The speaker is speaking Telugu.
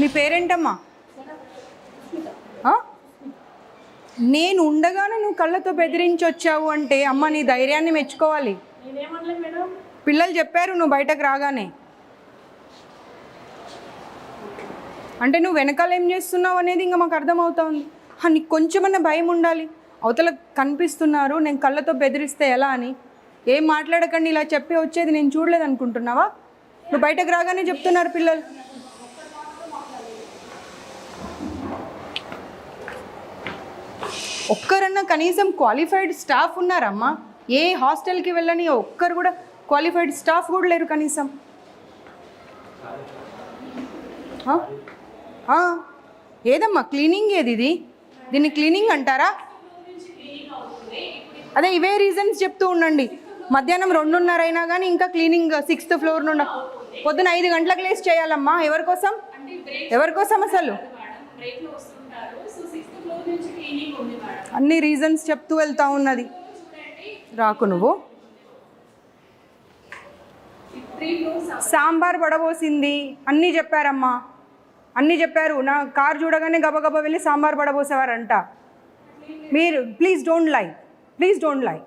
నీ పేరేంటమ్మా? నేను ఉండగానే నువ్వు కళ్ళతో బెదిరించి వచ్చావు అంటే అమ్మ నీ ధైర్యాన్ని మెచ్చుకోవాలి. పిల్లలు చెప్పారు నువ్వు బయటకు రాగానే. అంటే నువ్వు వెనకాల ఏం చేస్తున్నావు అనేది ఇంకా మాకు అర్థమవుతా ఉంది. నీకు కొంచెమన్నా భయం ఉండాలి. అవతల కనిపిస్తున్నారు, నేను కళ్ళతో బెదిరిస్తే ఎలా అని. ఏం మాట్లాడకండి ఇలా చెప్పి వచ్చేది నేను చూడలేదు అనుకుంటున్నావా? నువ్వు బయటకు రాగానే చెప్తున్నారు పిల్లలు. ఒక్కరన్నా కనీసం క్వాలిఫైడ్ స్టాఫ్ ఉన్నారమ్మా? ఏ హాస్టల్కి వెళ్ళని ఒక్కరు కూడా క్వాలిఫైడ్ స్టాఫ్ కూడా లేరు కనీసం. ఏదమ్మా క్లీనింగ్ ఏది? దీన్ని క్లీనింగ్ అంటారా? అదే ఇవే రీజన్స్ చెప్తూ ఉండండి. మధ్యాహ్నం 2:30 అయినా కానీ ఇంకా క్లీనింగ్ 6th ఫ్లోర్ నుండి పొద్దున 5 గంటలకు లేసి చేయాలమ్మా. ఎవరికోసం అసలు? అన్ని రీజన్స్ చెప్తూ వెళ్తా ఉన్నది. రాకు నువ్వు. సాంబార్ పడబోసింది అన్నీ చెప్పారమ్మా, అన్నీ చెప్పారు. నా కార్ చూడగానే గబగబా వెళ్ళి సాంబార్ పడబోసేవారంట. మీరు ప్లీజ్ డోంట్ లై.